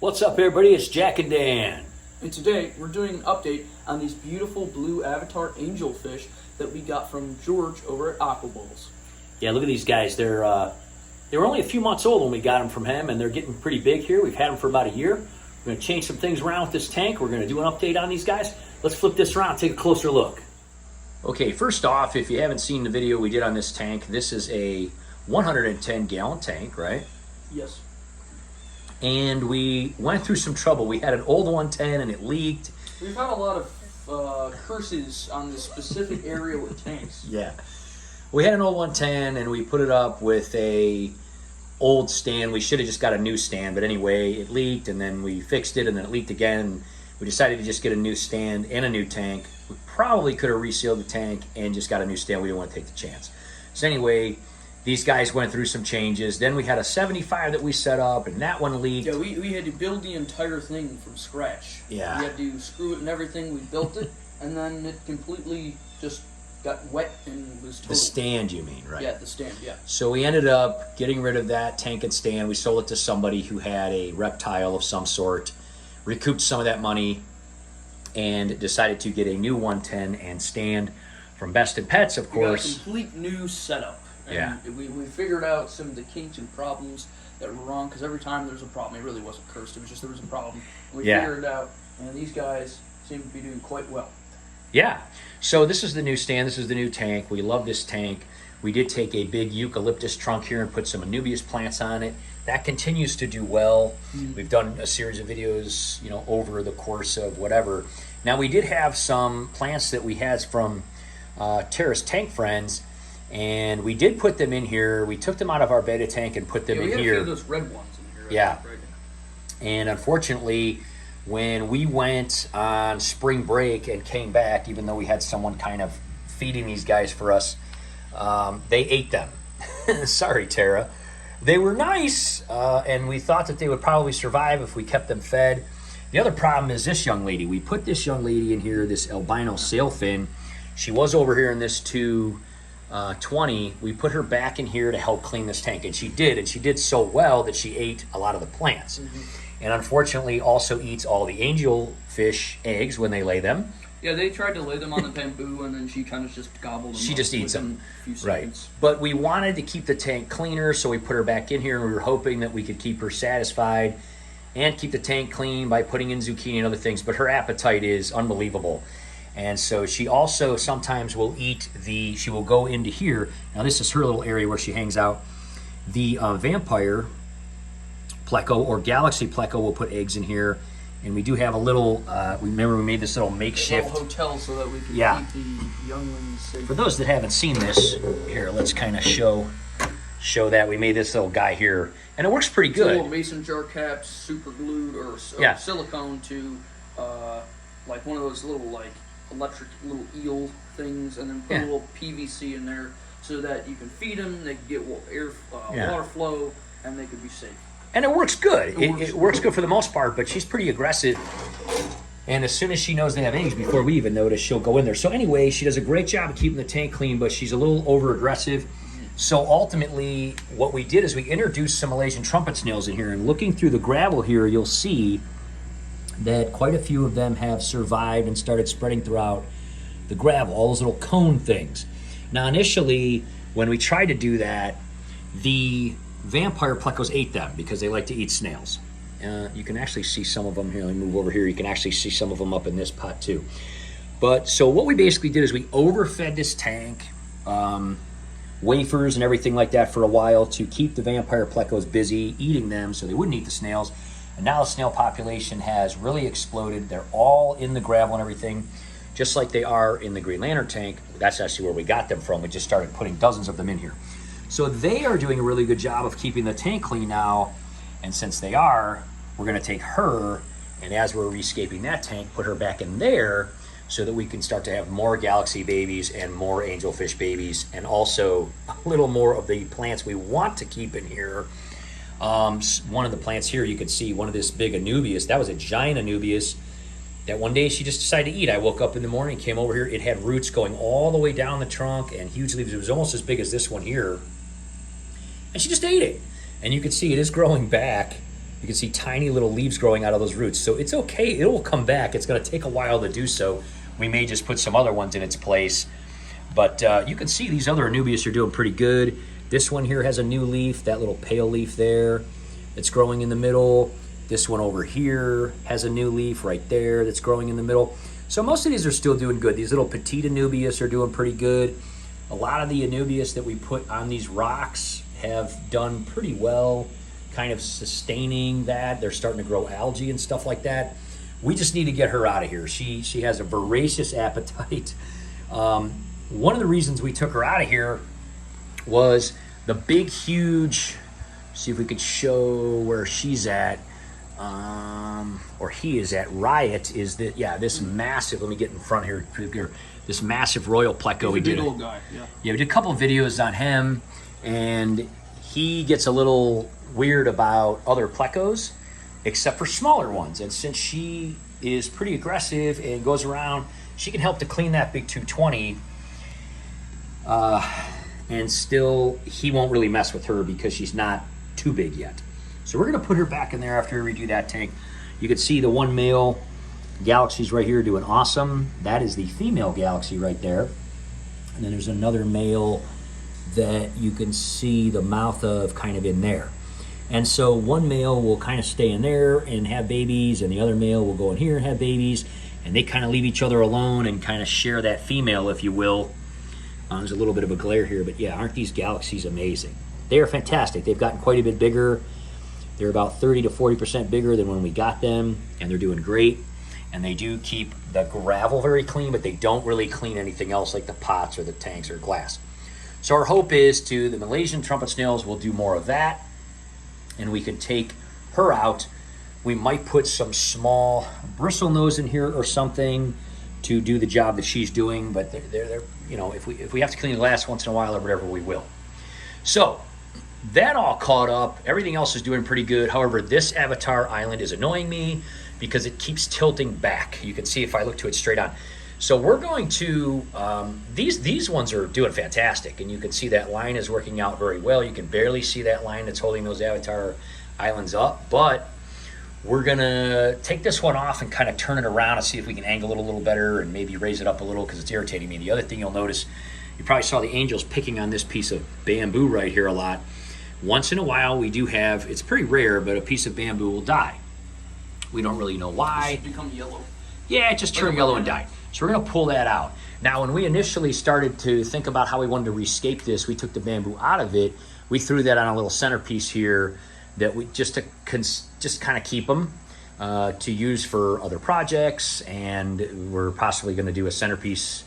What's up, everybody? It's Jack and Dan. And today we're doing an update on these beautiful blue avatar angelfish that we got from George over at Aquabulls. Yeah, look at these guys. They were only a few months old when we got them from him, and they're getting pretty big here. We've had them for about a year. We're going to change some things around with this tank. We're going to do an update on these guys. Let's flip this around and take a closer look. Okay, first off, if you haven't seen the video we did on this tank, this is a 110-gallon tank, right? Yes. And we went through some trouble. We had an old 110 and it leaked. We've had a lot of curses on this specific area with tanks. Yeah. We had an old 110 and we put it up with a old stand. We should have just got a new stand, but anyway, it leaked and then we fixed it and then it leaked again. We decided to just get a new stand and a new tank. We probably could have resealed the tank and just got a new stand. We didn't want to take the chance. So anyway, these guys went through some changes. Then we had a 75 that we set up, and that one leaked. Yeah, we had to build the entire thing from scratch. Yeah. We had to screw it and everything. We built it, and then it completely just got wet and was total. The stand, you mean, right? Yeah, the stand, yeah. So we ended up getting rid of that tank and stand. We sold it to somebody who had a reptile of some sort, recouped some of that money, and decided to get a new 110 and stand from Best in Pets, of course. We got a complete new setup. And yeah. we figured out some of the kinks and problems that were wrong, because every time there's a problem, it really wasn't cursed, it was just there was a problem. And we figured it out, and these guys seem to be doing quite well. Yeah. So this is the new stand, this is the new tank. We love this tank. We did take a big eucalyptus trunk here and put some Anubias plants on it. That continues to do well. We've done a series of videos, over the course of whatever. Now, we did have some plants that we had from Terrace Tank Friends, and we did put them in here. We took them out of our beta tank and put them in here. We had a few of those red ones in here. Yeah. Right now. And unfortunately, when we went on spring break and came back, even though we had someone kind of feeding these guys for us, they ate them. Sorry, Tara. They were nice, and we thought that they would probably survive if we kept them fed. The other problem is this young lady. We put this young lady in here, this albino sailfin. She was over here in this 220. We put her back in here to help clean this tank, and she did so well that she ate a lot of the plants. And unfortunately also eats all the angelfish eggs when they lay them. Yeah, they tried to lay them on the bamboo, and then she kind of just gobbled them. She just eats them. A few right. seconds. But we wanted to keep the tank cleaner, so we put her back in here, and we were hoping that we could keep her satisfied and keep the tank clean by putting in zucchini and other things. But her appetite is unbelievable. And so she also sometimes will eat she will go into here. Now this is her little area where she hangs out. The vampire pleco or galaxy pleco will put eggs in here. And we do have a little, remember we made this little makeshift little hotel so that we can keep the younglings safe. For those that haven't seen this, here, let's kind of show that. We made this little guy here. And it works pretty good. It's a little mason jar caps, super glued or silicone to like one of those little electric little eel things, and then put a little PVC in there so that you can feed them, they can get water flow, and they can be safe. And it works good. It works good for the most part, but she's pretty aggressive. And as soon as she knows they have eggs, before we even notice, she'll go in there. So anyway, she does a great job of keeping the tank clean, but she's a little over-aggressive. So ultimately, what we did is we introduced some Malaysian trumpet snails in here. And looking through the gravel here, you'll see that quite a few of them have survived and started spreading throughout the gravel, all those little cone things. Now, initially, when we tried to do that, the vampire plecos ate them because they like to eat snails. You can actually see some of them here. Let me move over here. You can actually see some of them up in this pot too. But so what we basically did is we overfed this tank, wafers and everything like that for a while to keep the vampire plecos busy eating them so they wouldn't eat the snails. And now the snail population has really exploded. They're all in the gravel and everything, just like they are in the Green Lantern tank. That's actually where we got them from. We just started putting dozens of them in here. So they are doing a really good job of keeping the tank clean now. And since they are, we're going to take her, and as we're rescaping that tank, put her back in there so that we can start to have more galaxy babies and more angelfish babies, and also a little more of the plants we want to keep in here. One of the plants here, you can see one of this big Anubias. That was a giant Anubias that one day she just decided to eat. I woke up in the morning, came over here. It had roots going all the way down the trunk and huge leaves. It was almost as big as this one here. And she just ate it. And you can see it is growing back. You can see tiny little leaves growing out of those roots. So it's okay, it will come back. It's gonna take a while to do so. We may just put some other ones in its place. But you can see these other Anubias are doing pretty good. This one here has a new leaf, that little pale leaf there. It's growing in the middle. This one over here has a new leaf right there that's growing in the middle. So most of these are still doing good. These little petite Anubias are doing pretty good. A lot of the Anubias that we put on these rocks have done pretty well, kind of sustaining that. They're starting to grow algae and stuff like that. We just need to get her out of here. She has a voracious appetite. One of the reasons we took her out of here was the big, huge, see if we could show where she's at, or he is at. Riot is that, yeah, this massive, let me get in front here, this massive royal pleco. He's a big old guy, yeah. Yeah, we did a couple of videos on him, and he gets a little weird about other plecos, except for smaller ones. And since she is pretty aggressive and goes around, she can help to clean that big 220, and still he won't really mess with her because she's not too big yet. So we're gonna put her back in there after we redo that tank. You can see the one male Galaxy's right here doing awesome. That is the female Galaxy right there. And then there's another male that you can see the mouth of kind of in there. And so one male will kind of stay in there and have babies, and the other male will go in here and have babies, and they kind of leave each other alone and kind of share that female, if you will. There's a little bit of a glare here, but yeah, aren't these Galaxies amazing? They are fantastic. They've gotten quite a bit bigger. They're about 30 to 40% bigger than when we got them, and they're doing great. And they do keep the gravel very clean, but they don't really clean anything else like the pots or the tanks or glass. So our hope is the Malaysian trumpet snails will do more of that, and we can take her out. We might put some small bristlenose in here or something to do the job that she's doing, but they're you know, if we have to clean the glass once in a while or whatever, we will. So that all caught up. Everything else is doing pretty good. However, this avatar island is annoying me because it keeps tilting back. You can see if I look to it straight on. So we're going to, these ones are doing fantastic, and you can see that line is working out very well. You can barely see that line that's holding those avatar islands up, but we're gonna take this one off and kind of turn it around and see if we can angle it a little better and maybe raise it up a little because it's irritating me. The other thing you'll notice, you probably saw the angels picking on this piece of bamboo right here a lot. Once in a while we do have, it's pretty rare, but a piece of bamboo will die. We don't really know why. It's become yellow. Yeah, it just turned yellow and died. So we're gonna pull that out. Now, when we initially started to think about how we wanted to rescape this, we took the bamboo out of it. We threw that on a little centerpiece here that we just kind of keep them to use for other projects, and we're possibly gonna do a centerpiece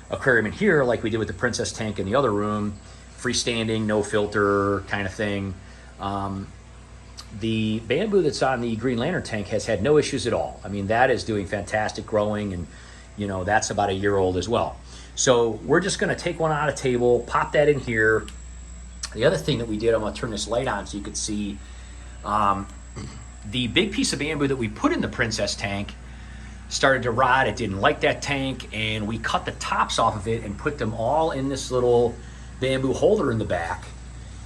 aquarium in here like we did with the princess tank in the other room, freestanding, no filter kind of thing. The bamboo that's on the Green Lantern tank has had no issues at all. I mean, that is doing fantastic growing, and you know, that's about a year old as well. So we're just gonna take one out of table, pop that in here. The other thing that we did, I'm gonna turn this light on so you can see, the big piece of bamboo that we put in the princess tank started to rot. It didn't like that tank, and we cut the tops off of it and put them all in this little bamboo holder in the back.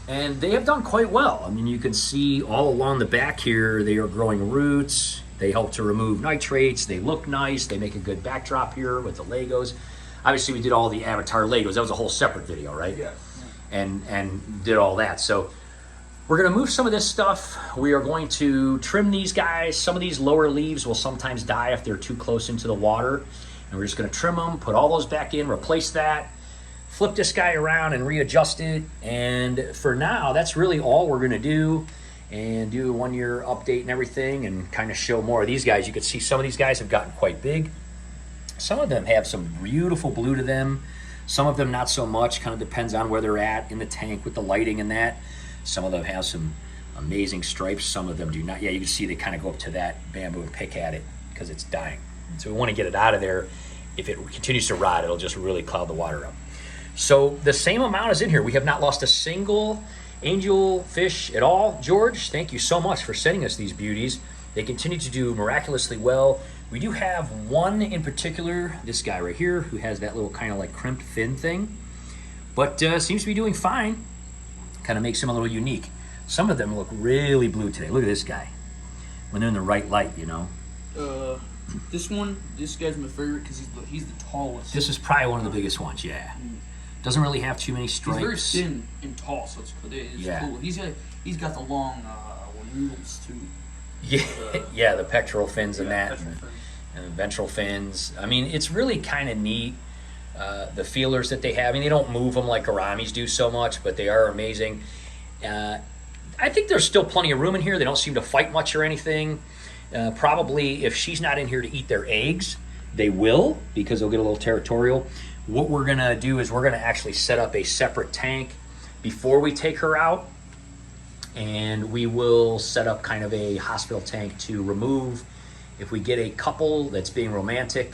And they have done quite well. I mean, you can see all along the back here, they are growing roots. They help to remove nitrates. They look nice. They make a good backdrop here with the Legos. Obviously, we did all the Avatar Legos. That was a whole separate video, right? Yeah. And did all that. So we're gonna move some of this stuff. We are going to trim these guys. Some of these lower leaves will sometimes die if they're too close into the water. And we're just gonna trim them, put all those back in, replace that, flip this guy around and readjust it. And for now, that's really all we're gonna do, and do a 1 year update and everything, and kind of show more of these guys. You can see some of these guys have gotten quite big. Some of them have some beautiful blue to them. Some of them not so much, kind of depends on where they're at in the tank with the lighting and that. Some of them have some amazing stripes, some of them do not. Yeah, you can see they kind of go up to that bamboo and pick at it because it's dying. So we want to get it out of there. If it continues to rot, it'll just really cloud the water up. So the same amount is in here. We have not lost a single angel fish at all. George, thank you so much for sending us these beauties. They continue to do miraculously well. We do have one in particular, this guy right here, who has that little kind of like crimped fin thing, but seems to be doing fine. Kind of makes him a little unique. Some of them look really blue today. Look at this guy. when they're in the right light, you know. This guy's my favorite because he's the tallest. This is probably one of the biggest ones, yeah. Doesn't really have too many stripes. He's very thin and tall, so it's cool. He's got the long noodles too. Yeah, yeah, the pectoral fins and that, and the ventral fins. I mean, it's really kind of neat. The feelers that they have. I mean, they don't move them like gouramis do so much, but they are amazing. I think there's still plenty of room in here. They don't seem to fight much or anything. Probably if she's not in here to eat their eggs, they will, because they'll get a little territorial. What we're gonna do is we're gonna actually set up a separate tank before we take her out, and we will set up kind of a hospital tank to remove if we get a couple that's being romantic,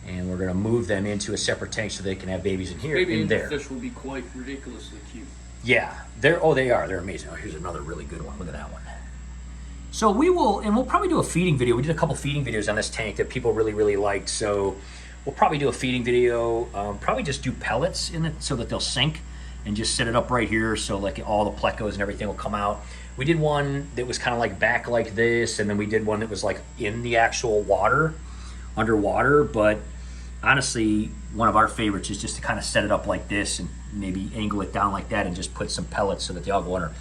and we're gonna move them into a separate tank so they can have babies in here. Baby in there. fish will be quite ridiculously cute. Yeah, they are. They're amazing. Oh, here's another really good one. Look at that one. So we'll probably do a feeding video. We did a couple feeding videos on this tank that people really, really liked. So we'll probably do a feeding video. Probably just do pellets in it so that they'll sink, and just set it up right here so like all the plecos and everything will come out. We did one that was kind of like back like this, and then we did one that was like in the actual water, underwater. But honestly, one of our favorites is just to kind of set it up like this and maybe angle it down like that and just put some pellets so that they all go under.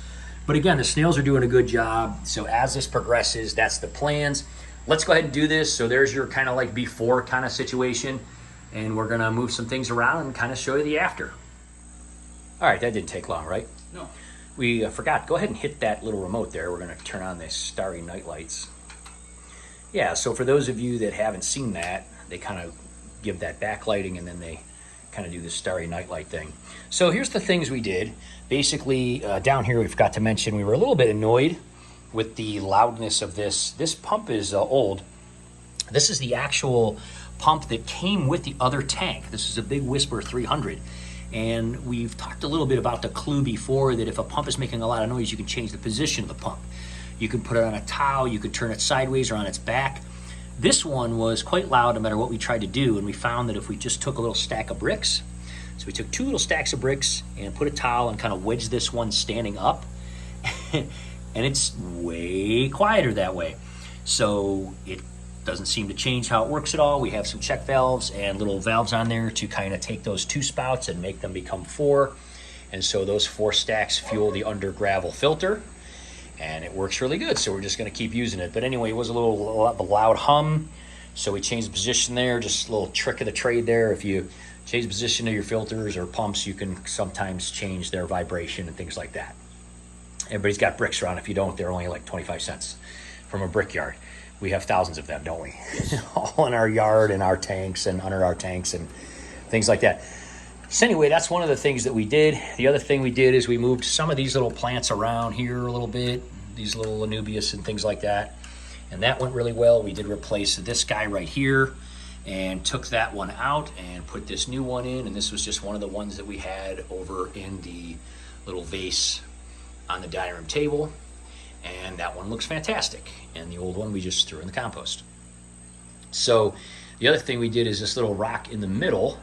But again, the snails are doing a good job. So as this progresses, that's the plans. Let's go ahead and do this. So there's your kind of like before kind of situation. And we're gonna move some things around and kind of show you the after. All right, that didn't take long, right? No. We forgot, go ahead and hit that little remote there. We're gonna turn on the starry night lights. Yeah, so for those of you that haven't seen that, they kind of give that backlighting and then they kind of do the starry nightlight thing. So here's the things we did. Basically, down here we forgot to mention we were a little bit annoyed with the loudness of this. This pump is old. This is the actual pump that came with the other tank. This is a Big Whisper 300. And we've talked a little bit about the clue before that if a pump is making a lot of noise, you can change the position of the pump. You can put it on a towel, you could turn it sideways or on its back. This one was quite loud no matter what we tried to do, and we found that if we just took a little stack of bricks, so we took 2 little stacks of bricks and put a towel and kind of wedged this one standing up, and it's way quieter that way. So it doesn't seem to change how it works at all. We have some check valves and little valves on there to kind of take those 2 spouts and make them become 4. And so those 4 stacks fuel the under gravel filter, and it works really good. So we're just gonna keep using it. But anyway, it was a loud hum. So we changed the position there, just a little trick of the trade there. If you change the position of your filters or pumps, you can sometimes change their vibration and things like that. Everybody's got bricks around. If you don't, they're only like 25 cents from a brickyard. We have thousands of them, don't we? All in our yard and our tanks and under our tanks and things like that. So anyway, that's one of the things that we did. The other thing we did is we moved some of these little plants around here a little bit, these little anubias and things like that. And that went really well. We did replace this guy right here and took that one out and put this new one in. And this was just one of the ones that we had over in the little vase on the dining room table. And that one looks fantastic. And the old one we just threw in the compost. So the other thing we did is this little rock in the middle.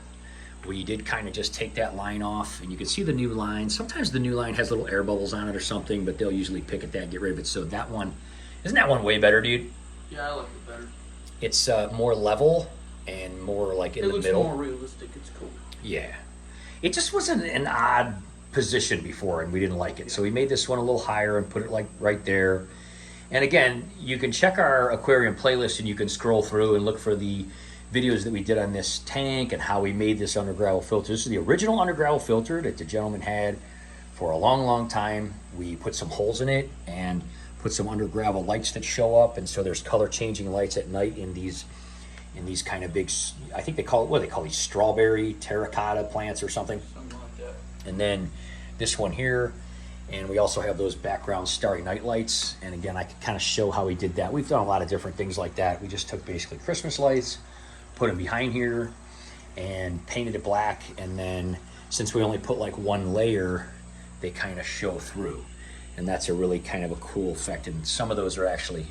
We did kind of just take that line off, and you can see the new line. Sometimes the new line has little air bubbles on it or something, but they'll usually pick at that and get rid of it. So that one, isn't that one way better, dude? Yeah, I like it better. It's more level and more like in the middle. It looks more realistic. It's cool. Yeah. It just wasn't an odd position before, and we didn't like it. So we made this one a little higher and put it like right there. And again, you can check our aquarium playlist and you can scroll through and look for the videos that we did on this tank and how we made this under gravel filter. This is the original under gravel filter that the gentleman had for a long, long time. We put some holes in it and put some under gravel lights that show up, and so there's color changing lights at night in these kind of big, I think they call it, what do they call these, strawberry terracotta plants or something? Something like that. And then this one here, and we also have those background starry night lights. And again, I can kind of show how we did that. We've done a lot of different things like that. We just took basically Christmas lights, put them behind here and painted it black, and then since we only put like one layer, they kind of show through, and that's a really kind of a cool effect. And some of those are actually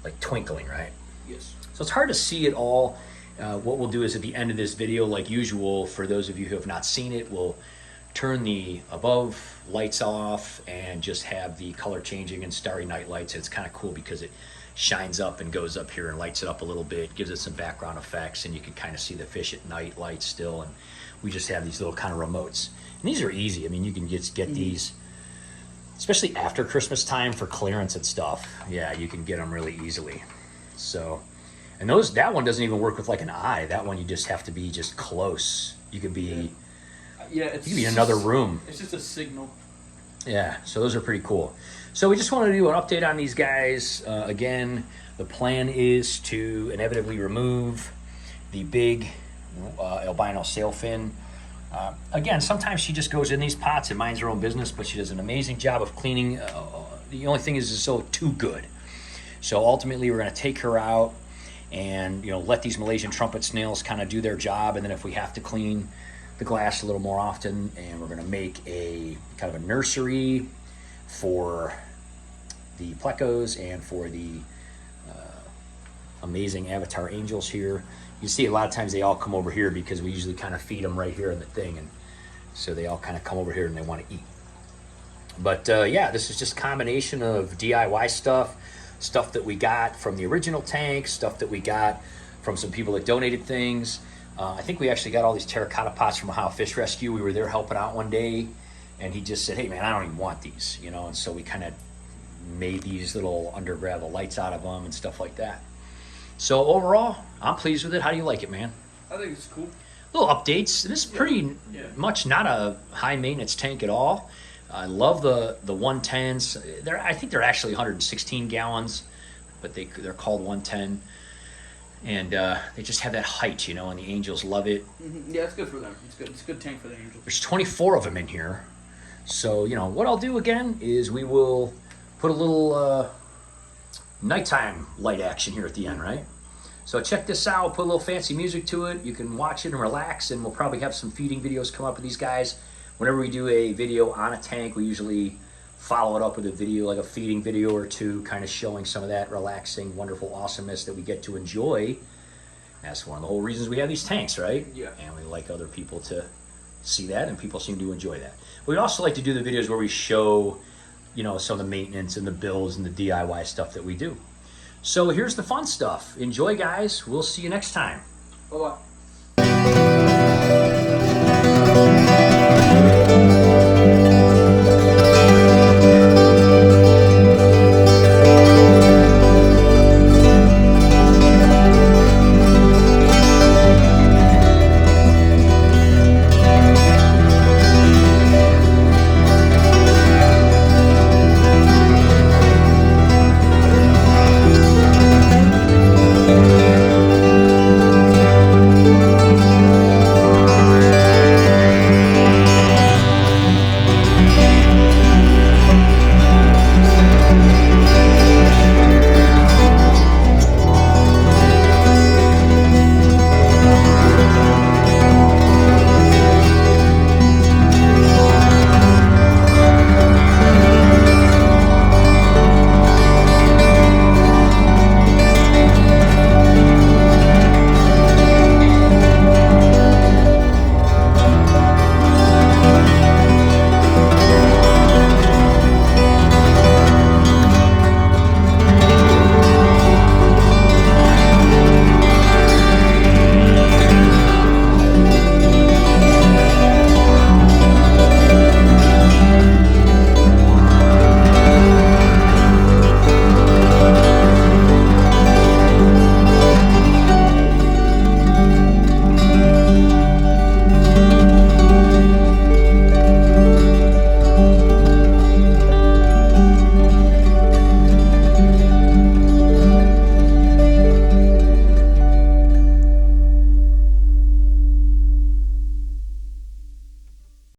like twinkling, right? Yes. So it's hard to see it all. What we'll do is at the end of this video, like usual, for those of you who have not seen it, we'll turn the above lights off and just have the color changing and starry night lights. It's kind of cool because it shines up and goes up here and lights it up a little bit, gives it some background effects, and you can kind of see the fish at night light still. And we just have these little kind of remotes. And these are easy. I mean, you can just get these, especially after Christmas time for clearance and stuff. Yeah, you can get them really easily. So, and that one doesn't even work with like an eye. That one you just have to be just close. You could be, you could be in another room. It's just a signal. Yeah, so those are pretty cool. So we just wanted to do an update on these guys. Again, the plan is to inevitably remove the big albino sailfin. Again, sometimes she just goes in these pots and minds her own business, but she does an amazing job of cleaning. The only thing is so too good. So ultimately, we're going to take her out and let these Malaysian trumpet snails kind of do their job, and then if we have to clean the glass a little more often, and we're going to make a kind of a nursery for the plecos and for the amazing avatar angels here. You see a lot of times they all come over here because we usually kind of feed them right here in the thing, and so they all kind of come over here and they want to eat. But yeah, this is just a combination of DIY stuff that we got from the original tank, stuff that we got from some people that donated things. I think we actually got all these terracotta pots from Ohio Fish Rescue. We were there helping out one day, and he just said, hey man, I don't even want these, and so we kind of made these little under gravel lights out of them and stuff like that. So overall, I'm pleased with it. How do you like it, man? I think it's cool. Little updates. This is pretty much not a high maintenance tank at all. I love the 110s. I think they're actually 116 gallons, but they're called 110. And they just have that height, and the angels love it. Mm-hmm. Yeah, it's good for them. It's good. It's a good tank for the angels. There's 24 of them in here. So, what I'll do again is we will put a little nighttime light action here at the end, right? So check this out. We'll put a little fancy music to it. You can watch it and relax, and we'll probably have some feeding videos come up with these guys. Whenever we do a video on a tank, we usually follow it up with a video, like a feeding video or two, kind of showing some of that relaxing, wonderful awesomeness that we get to enjoy. That's one of the whole reasons we have these tanks, right? Yeah. And we like other people to see that, and people seem to enjoy that. We'd also like to do the videos where we show, some of the maintenance and the builds and the DIY stuff that we do. So here's the fun stuff. Enjoy, guys. We'll see you next time. Bye-bye.